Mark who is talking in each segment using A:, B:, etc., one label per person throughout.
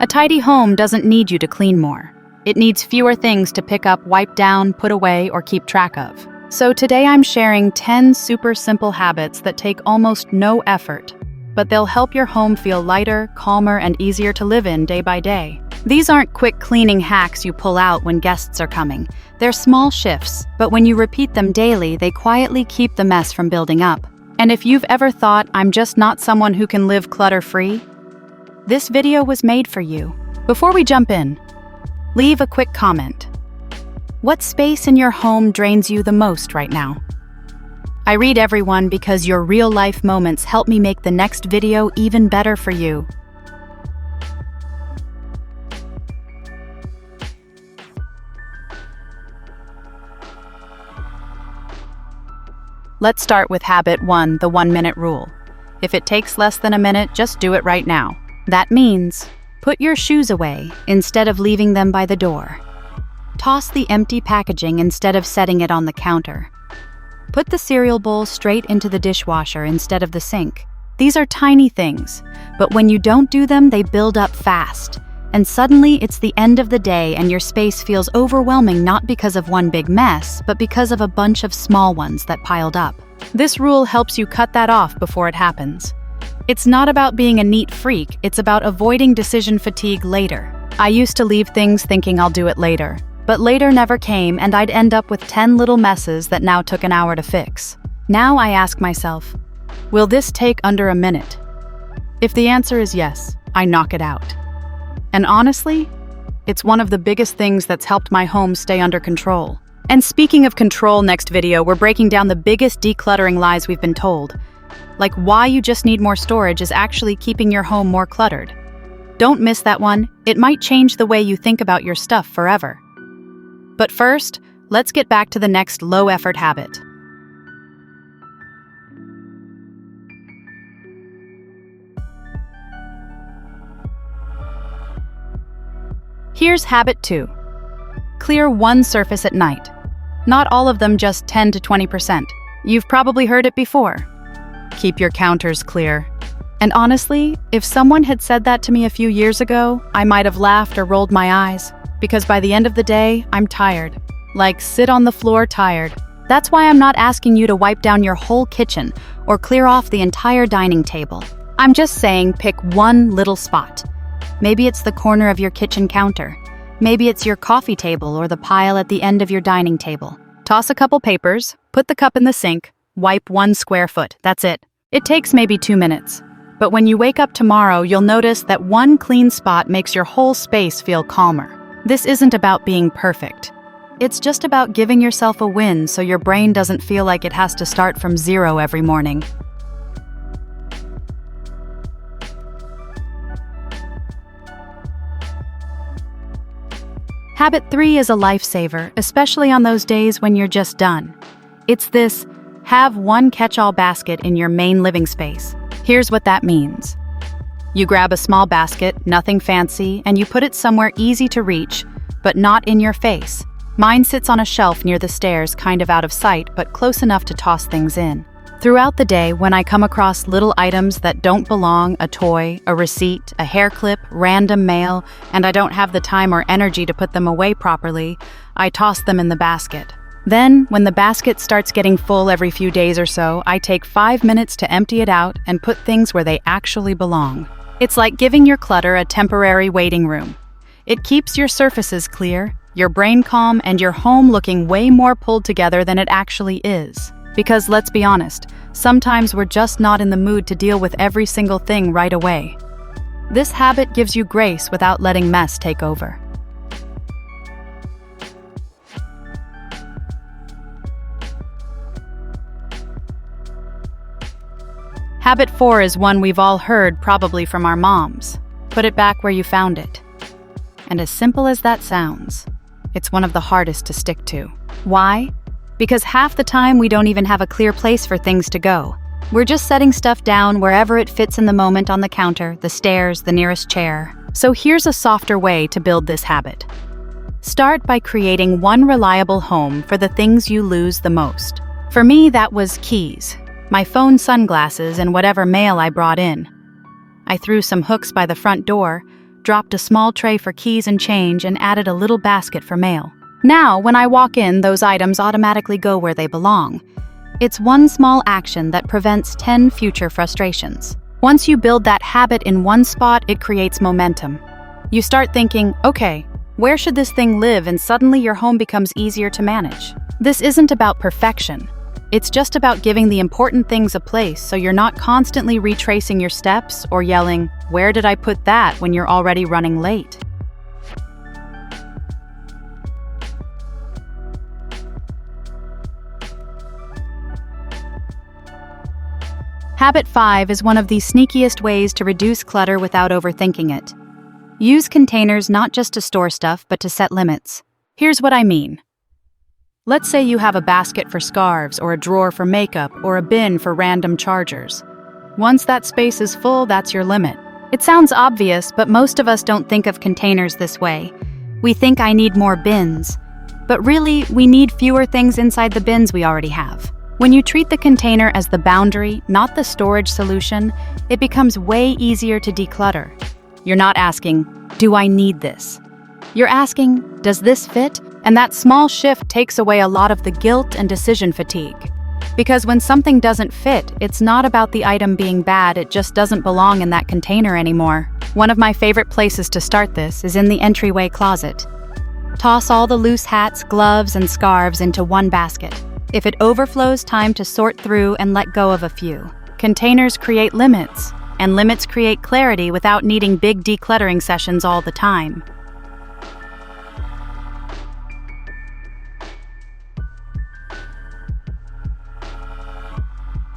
A: A tidy home doesn't need you to clean more. It needs fewer things to pick up, wipe down, put away, or keep track of. So today I'm sharing 10 super simple habits that take almost no effort, but they'll help your home feel lighter, calmer, and easier to live in day by day. These aren't quick cleaning hacks you pull out when guests are coming. They're small shifts, but when you repeat them daily, they quietly keep the mess from building up. And if you've ever thought, I'm just not someone who can live clutter-free, this video was made for you. Before we jump in, leave a quick comment. What space in your home drains you the most right now? I read everyone because your real-life moments help me make the next video even better for you. Let's start with habit 1, the 1-minute rule. If it takes less than a minute, just do it right now. That means, put your shoes away instead of leaving them by the door. Toss the empty packaging instead of setting it on the counter. Put the cereal bowl straight into the dishwasher instead of the sink. These are tiny things, but when you don't do them, they build up fast. And suddenly, it's the end of the day and your space feels overwhelming not because of one big mess, but because of a bunch of small ones that piled up. This rule helps you cut that off before it happens. It's not about being a neat freak, it's about avoiding decision fatigue later. I used to leave things thinking I'll do it later, but later never came and I'd end up with 10 little messes that now took an hour to fix. Now I ask myself, will this take under a minute? If the answer is yes, I knock it out. And honestly, it's one of the biggest things that's helped my home stay under control. And speaking of control, next video, we're breaking down the biggest decluttering lies we've been told. Like why you just need more storage is actually keeping your home more cluttered. Don't miss that one. It might change the way you think about your stuff forever. But first, let's get back to the next low-effort habit. Here's habit 2. Clear one surface at night. Not all of them, just 10 to 20%. You've probably heard it before. Keep your counters clear. And honestly, if someone had said that to me a few years ago, I might have laughed or rolled my eyes. Because by the end of the day, I'm tired. Like, sit on the floor tired. That's why I'm not asking you to wipe down your whole kitchen or clear off the entire dining table. I'm just saying pick one little spot. Maybe it's the corner of your kitchen counter. Maybe it's your coffee table or the pile at the end of your dining table. Toss a couple papers, put the cup in the sink, wipe 1 square foot. That's it. It takes maybe 2 minutes. But when you wake up tomorrow, you'll notice that one clean spot makes your whole space feel calmer. This isn't about being perfect. It's just about giving yourself a win so your brain doesn't feel like it has to start from zero every morning. Habit 3 is a lifesaver, especially on those days when you're just done. It's this, have one catch-all basket in your main living space. Here's what that means. You grab a small basket, nothing fancy, and you put it somewhere easy to reach, but not in your face. Mine sits on a shelf near the stairs, kind of out of sight, but close enough to toss things in. Throughout the day, when I come across little items that don't belong, a toy, a receipt, a hair clip, random mail, and I don't have the time or energy to put them away properly, I toss them in the basket. Then, when the basket starts getting full every few days or so, I take 5 minutes to empty it out and put things where they actually belong. It's like giving your clutter a temporary waiting room. It keeps your surfaces clear, your brain calm, and your home looking way more pulled together than it actually is. Because let's be honest, sometimes we're just not in the mood to deal with every single thing right away. This habit gives you grace without letting mess take over. Habit 4 is one we've all heard, probably from our moms. Put it back where you found it. And as simple as that sounds, it's one of the hardest to stick to. Why? Because half the time we don't even have a clear place for things to go. We're just setting stuff down wherever it fits in the moment on the counter, the stairs, the nearest chair. So here's a softer way to build this habit. Start by creating one reliable home for the things you lose the most. For me, that was keys, my phone, sunglasses, and whatever mail I brought in. I threw some hooks by the front door, dropped a small tray for keys and change and added a little basket for mail. Now, when I walk in, those items automatically go where they belong. It's one small action that prevents 10 future frustrations. Once you build that habit in one spot, it creates momentum. You start thinking, okay, where should this thing live? And suddenly your home becomes easier to manage. This isn't about perfection. It's just about giving the important things a place so you're not constantly retracing your steps or yelling, "Where did I put that?" when you're already running late. Habit 5 is one of the sneakiest ways to reduce clutter without overthinking it. Use containers not just to store stuff, but to set limits. Here's what I mean. Let's say you have a basket for scarves, or a drawer for makeup, or a bin for random chargers. Once that space is full, that's your limit. It sounds obvious, but most of us don't think of containers this way. We think I need more bins. But really, we need fewer things inside the bins we already have. When you treat the container as the boundary, not the storage solution, it becomes way easier to declutter. You're not asking, "Do I need this?" You're asking, "Does this fit?" And that small shift takes away a lot of the guilt and decision fatigue. Because when something doesn't fit, it's not about the item being bad, it just doesn't belong in that container anymore. One of my favorite places to start this is in the entryway closet. Toss all the loose hats, gloves, and scarves into one basket. If it overflows, time to sort through and let go of a few. Containers create limits, and limits create clarity without needing big decluttering sessions all the time.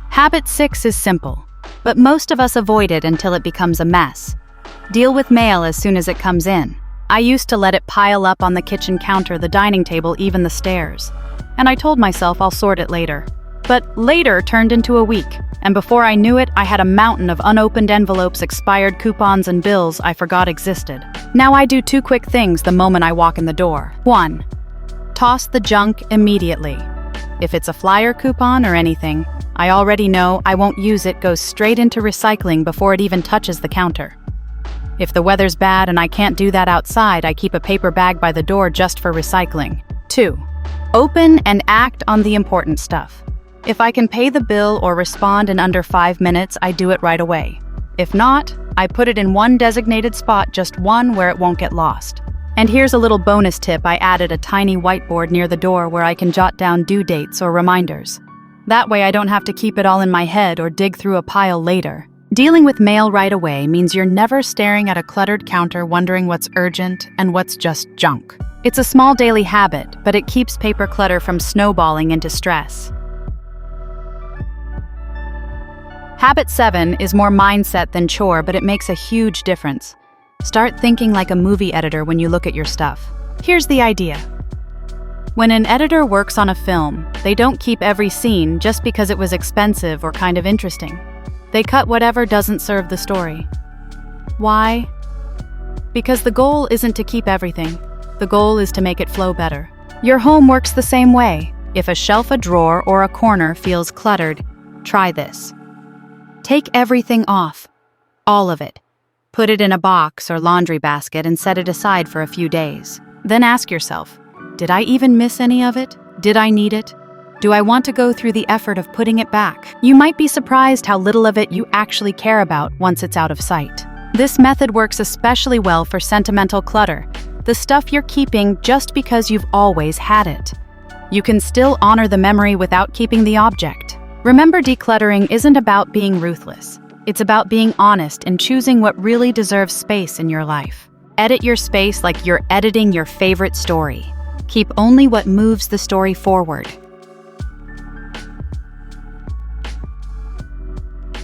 A: Habit 6 is simple, but most of us avoid it until it becomes a mess. Deal with mail as soon as it comes in. I used to let it pile up on the kitchen counter, the dining table, even the stairs. And I told myself I'll sort it later. But later turned into a week, and before I knew it, I had a mountain of unopened envelopes, expired coupons, and bills I forgot existed. Now I do 2 quick things the moment I walk in the door. 1. Toss the junk immediately. If it's a flyer, coupon, or anything, I already know I won't use it, goes straight into recycling before it even touches the counter. If the weather's bad and I can't do that outside, I keep a paper bag by the door just for recycling. 2. Open and act on the important stuff. If I can pay the bill or respond in under 5 minutes, I do it right away. If not, I put it in one designated spot, just one where it won't get lost. And here's a little bonus tip: I added a tiny whiteboard near the door where I can jot down due dates or reminders. That way I don't have to keep it all in my head or dig through a pile later. Dealing with mail right away means you're never staring at a cluttered counter wondering what's urgent and what's just junk. It's a small daily habit, but it keeps paper clutter from snowballing into stress. Habit 7 is more mindset than chore, but it makes a huge difference. Start thinking like a movie editor when you look at your stuff. Here's the idea. When an editor works on a film, they don't keep every scene just because it was expensive or kind of interesting. They cut whatever doesn't serve the story. Why? Because the goal isn't to keep everything. The goal is to make it flow better. Your home works the same way. If a shelf, a drawer, or a corner feels cluttered, try this. Take everything off. All of it. Put it in a box or laundry basket and set it aside for a few days. Then ask yourself, did I even miss any of it? Did I need it? Do I want to go through the effort of putting it back? You might be surprised how little of it you actually care about once it's out of sight. This method works especially well for sentimental clutter, the stuff you're keeping just because you've always had it. You can still honor the memory without keeping the object. Remember, decluttering isn't about being ruthless. It's about being honest and choosing what really deserves space in your life. Edit your space like you're editing your favorite story. Keep only what moves the story forward.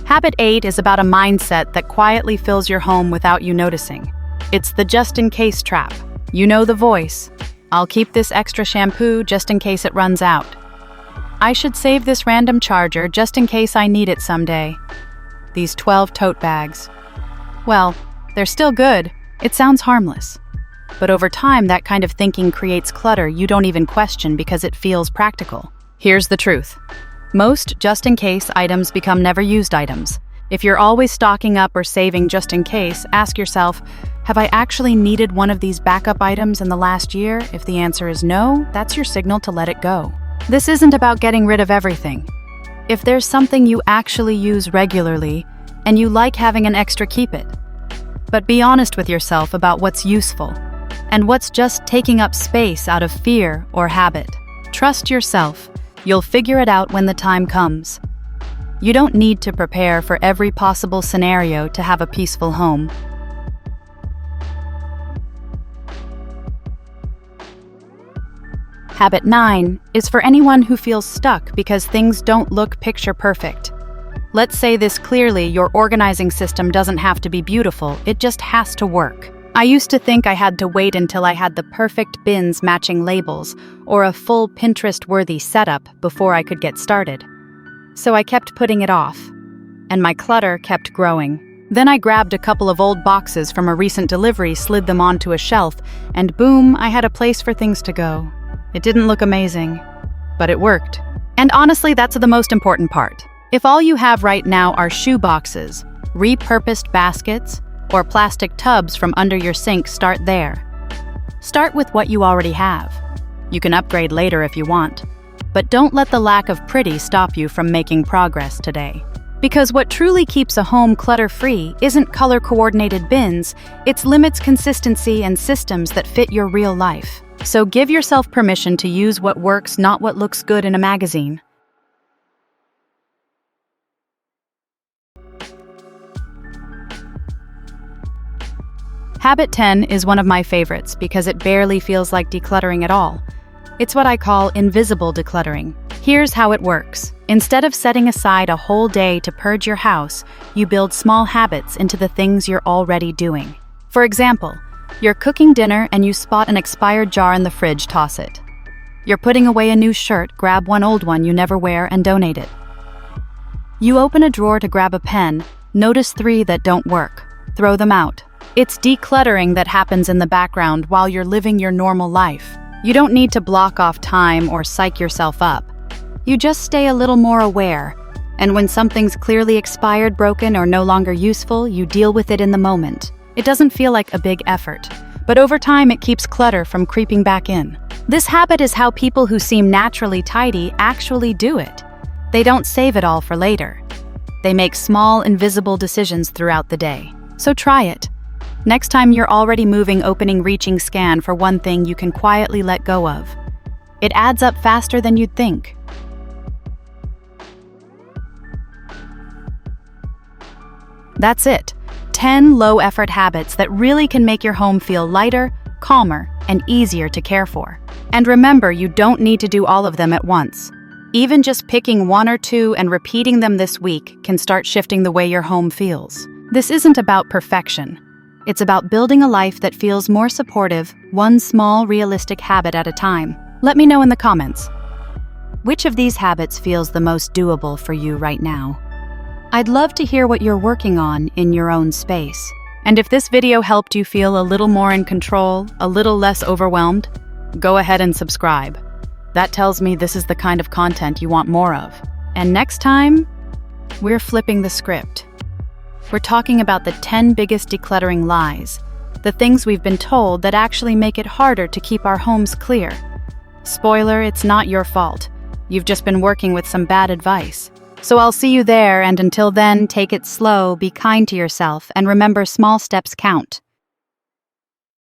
A: Habit 8 is about a mindset that quietly fills your home without you noticing. It's the just-in-case trap. You know the voice. I'll keep this extra shampoo just in case it runs out. I should save this random charger just in case I need it someday. These 12 tote bags. Well, they're still good. It sounds harmless. But over time, that kind of thinking creates clutter you don't even question because it feels practical. Here's the truth. Most just-in-case items become never-used items. If you're always stocking up or saving just in case, ask yourself, have I actually needed one of these backup items in the last year? If the answer is no, that's your signal to let it go. This isn't about getting rid of everything. If there's something you actually use regularly and you like having an extra, keep it. But be honest with yourself about what's useful and what's just taking up space out of fear or habit. Trust yourself. You'll figure it out when the time comes. You don't need to prepare for every possible scenario to have a peaceful home. Habit 9 is for anyone who feels stuck because things don't look picture perfect. Let's say this clearly: your organizing system doesn't have to be beautiful, it just has to work. I used to think I had to wait until I had the perfect bins matching labels or a full Pinterest-worthy setup before I could get started. So I kept putting it off, and my clutter kept growing. Then I grabbed a couple of old boxes from a recent delivery, slid them onto a shelf, and boom, I had a place for things to go. It didn't look amazing, but it worked. And honestly, that's the most important part. If all you have right now are shoe boxes, repurposed baskets, or plastic tubs from under your sink, start there. Start with what you already have. You can upgrade later if you want, but don't let the lack of pretty stop you from making progress today. Because what truly keeps a home clutter-free isn't color-coordinated bins, it's limits, consistency, and systems that fit your real life. So give yourself permission to use what works, not what looks good in a magazine. Habit 10 is one of my favorites because it barely feels like decluttering at all. It's what I call invisible decluttering. Here's how it works. Instead of setting aside a whole day to purge your house, you build small habits into the things you're already doing. For example, you're cooking dinner and you spot an expired jar in the fridge, toss it. You're putting away a new shirt, grab one old one you never wear and donate it. You open a drawer to grab a pen, notice 3 that don't work, throw them out. It's decluttering that happens in the background while you're living your normal life. You don't need to block off time or psych yourself up. You just stay a little more aware, and when something's clearly expired, broken, or no longer useful, you deal with it in the moment. It doesn't feel like a big effort, but over time it keeps clutter from creeping back in. This habit is how people who seem naturally tidy actually do it. They don't save it all for later. They make small, invisible decisions throughout the day. So try it. Next time you're already moving, opening, reaching, scan for one thing you can quietly let go of. It adds up faster than you'd think. That's it. 10 low-effort habits that really can make your home feel lighter, calmer, and easier to care for. And remember, you don't need to do all of them at once. Even just picking 1 or 2 and repeating them this week can start shifting the way your home feels. This isn't about perfection. It's about building a life that feels more supportive, one small, realistic habit at a time. Let me know in the comments. Which of these habits feels the most doable for you right now? I'd love to hear what you're working on in your own space. And if this video helped you feel a little more in control, a little less overwhelmed, go ahead and subscribe. That tells me this is the kind of content you want more of. And next time, we're flipping the script. We're talking about the 10 biggest decluttering lies, the things we've been told that actually make it harder to keep our homes clear. Spoiler, it's not your fault. You've just been working with some bad advice. So I'll see you there, and until then, take it slow, be kind to yourself, and remember, small steps count.